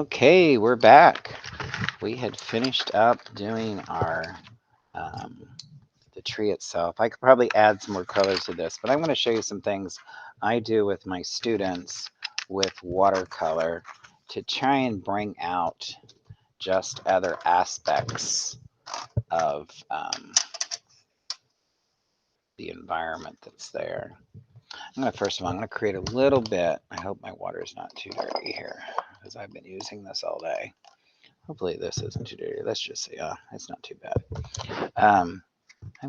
Okay, we're back. We had finished up doing our um, the tree itself. I could probably add some more colors to this, but I'm going to show you some things I do with my students with watercolor to try and bring out just other aspects of the environment that's there. First of all, I'm going to create a little bit. I hope my water is not too dirty here because I've been using this all day. Hopefully this isn't too dirty. Let's just see. It's not too bad. I'm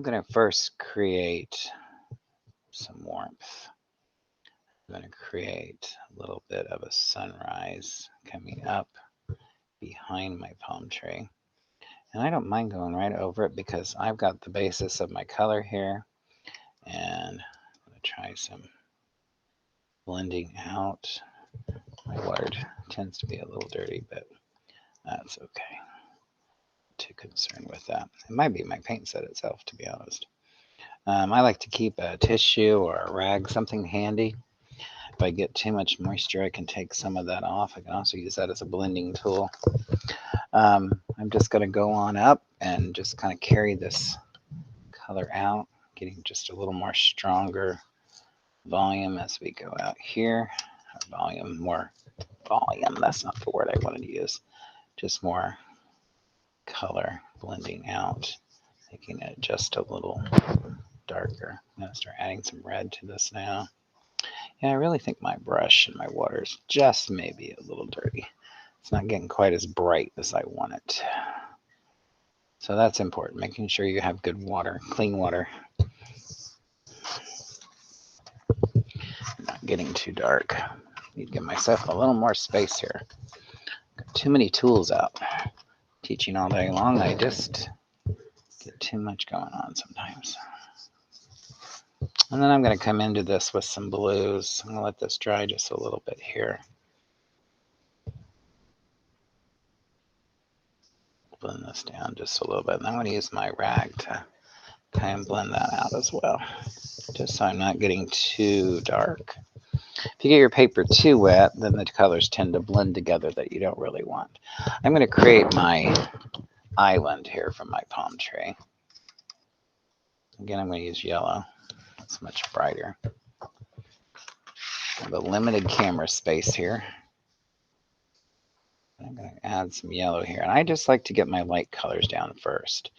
going to first create some warmth. I'm going to create a little bit of a sunrise coming up behind my palm tree. And I don't mind going right over it because I've got the basis of my color here. And I'm going to try some blending out. My water tends to be a little dirty, but that's okay. Too concerned with that. It might be my paint set itself, to be honest. I like to keep a tissue or a rag, something handy. If I get too much moisture, I can take some of that off. I can also use that as a blending tool. I'm just going to go on up and just kind of carry this color out, getting just a little more stronger volume as we go out here. More volume, that's not the word I wanted to use. Just more color blending out, making it just a little darker. I'm going to start adding some red to this now. Yeah, I really think my brush and my water is just maybe a little dirty. It's not getting quite as bright as I want it. So that's important, making sure you have good water, clean water. Not getting too dark. Need to give myself a little more space here. Got too many tools out. Teaching all day long, I just get too much going on sometimes. And then I'm going to come into this with some blues. I'm going to let this dry just a little bit here. Blend this down just a little bit. And I'm going to use my rag to kind of blend that out as well, just so I'm not getting too dark. If you get your paper too wet, then the colors tend to blend together that you don't really want. I'm going to create my island here from my palm tree. Again, I'm going to use yellow. It's much brighter. I have a limited camera space here. I'm going to add some yellow here. And I just like to get my light colors down first.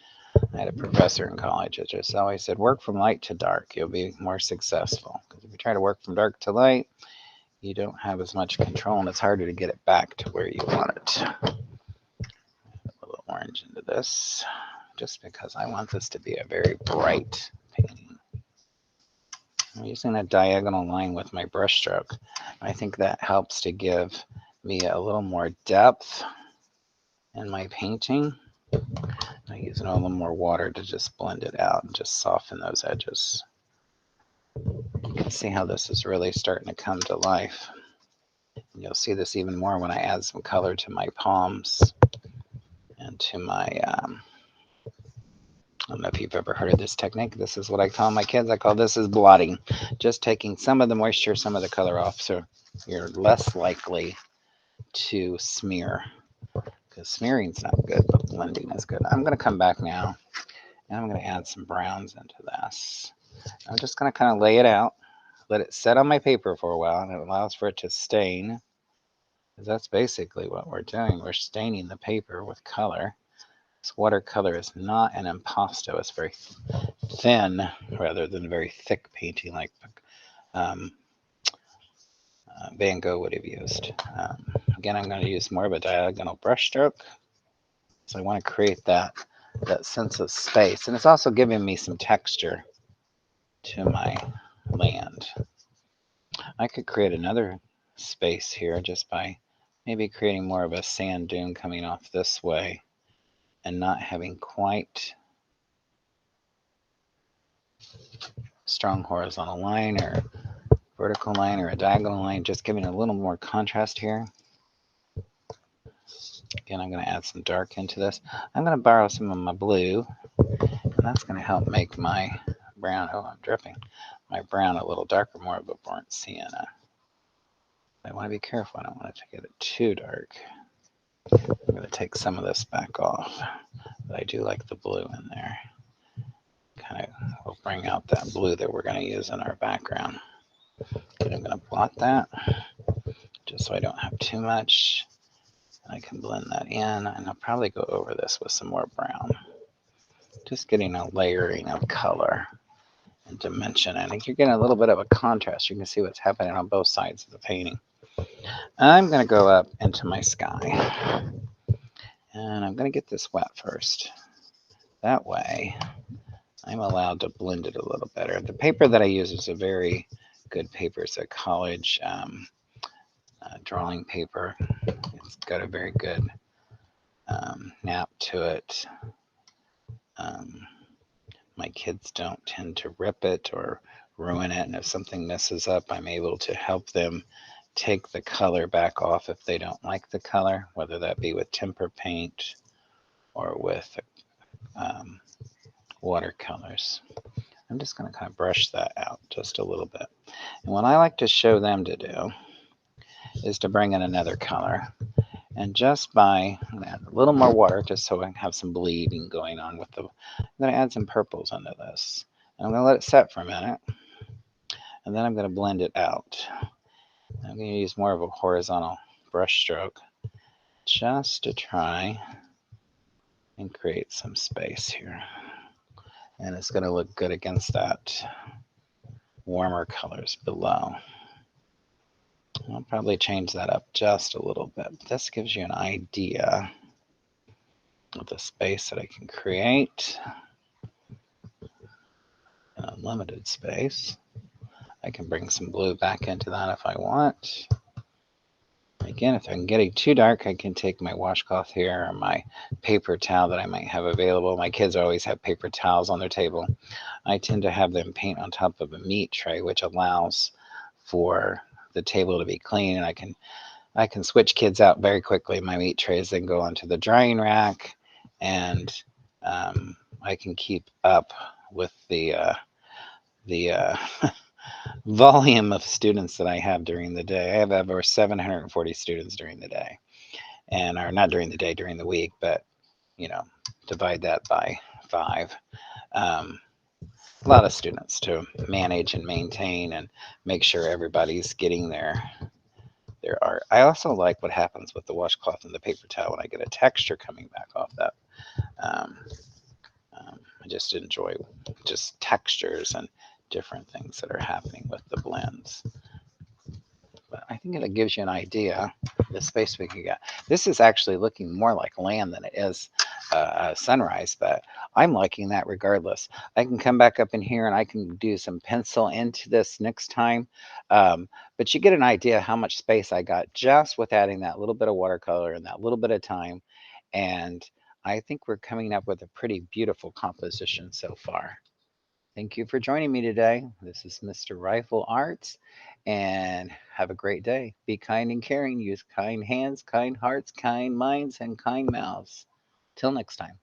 I had a professor in college that just always said, work from light to dark. You'll be more successful. Because if you try to work from dark to light, you don't have as much control and it's harder to get it back to where you want it. A little orange into this, just because I want this to be a very bright painting. I'm using a diagonal line with my brush stroke. I think that helps to give me a little more depth in my painting. I use a little more water to just blend it out and just soften those edges. You can see how this is really starting to come to life. And you'll see this even more when I add some color to my palms and to my, I don't know if you've ever heard of this technique. This is what I call my kids. I call this is blotting. Just taking some of the moisture, some of the color off so you're less likely to smear. Because smearing's not good, but blending is good. I'm going to come back now and I'm going to add some browns into this. I'm just going to kind of lay it out, let it set on my paper for a while, and it allows for it to stain. Because that's basically what we're doing. We're staining the paper with color. This watercolor is not an impasto. It's very thin rather than very thick painting like Van Gogh would have used. Again, I'm going to use more of a diagonal brush stroke. So I want to create that sense of space. And it's also giving me some texture to my land. I could create another space here just by maybe creating more of a sand dune coming off this way and not having quite strong horizontal line or vertical line or a diagonal line, just giving a little more contrast here. Again, I'm going to add some dark into this. I'm going to borrow some of my blue, and that's going to help make my brown, oh, I'm dripping, my brown a little darker, more of a burnt sienna. I want to be careful. I don't want it to get it too dark. I'm going to take some of this back off. But I do like the blue in there. Kind of will bring out that blue that we're going to use in our background. And I'm going to blot that just so I don't have too much. I can blend that in, and I'll probably go over this with some more brown. Just getting a layering of color and dimension. I think you're getting a little bit of a contrast. You can see what's happening on both sides of the painting. I'm going to go up into my sky, and I'm going to get this wet first. That way, I'm allowed to blend it a little better. The paper that I use is a very good paper. It's a college drawing paper. It's got a very good nap to it. My kids don't tend to rip it or ruin it, and if something messes up, I'm able to help them take the color back off if they don't like the color, whether that be with temper paint or with um, watercolors. I'm just going to kind of brush that out just a little bit. And what I like to show them to do is to bring in another color. And just by, I'm going to add a little more water just so I can have some bleeding going on with the, I'm going to add some purples into this. And I'm going to let it set for a minute. And then I'm going to blend it out. I'm going to use more of a horizontal brush stroke just to try and create some space here. And it's going to look good against that warmer colors below. I'll probably change that up just a little bit. But this gives you an idea of the space that I can create in a limited space. I can bring some blue back into that if I want. Again, if I'm getting too dark, I can take my washcloth here or my paper towel that I might have available. My kids always have paper towels on their table. I tend to have them paint on top of a meat tray, which allows for the table to be clean, and I can switch kids out very quickly. My meat trays then go onto the drying rack, and I can keep up with the volume of students that I have during the day. I have over 740 students during the day, or not during the day, during the week, but divide that by 5. A lot of students to manage and maintain and make sure everybody's getting their art. I also like what happens with the washcloth and the paper towel when I get a texture coming back off that. Um, I just enjoy just textures and different things that are happening with the blends. But I think it gives you an idea of the space we can get. This is actually looking more like land than it is sunrise, but I'm liking that regardless. I can come back up in here and I can do some pencil into this next time. But you get an idea how much space I got just with adding that little bit of watercolor and that little bit of time. And I think we're coming up with a pretty beautiful composition so far. Thank you for joining me today. This is Mr. Reifel Arts, and have a great day. Be kind and caring. Use kind hands, kind hearts, kind minds, and kind mouths. Till next time.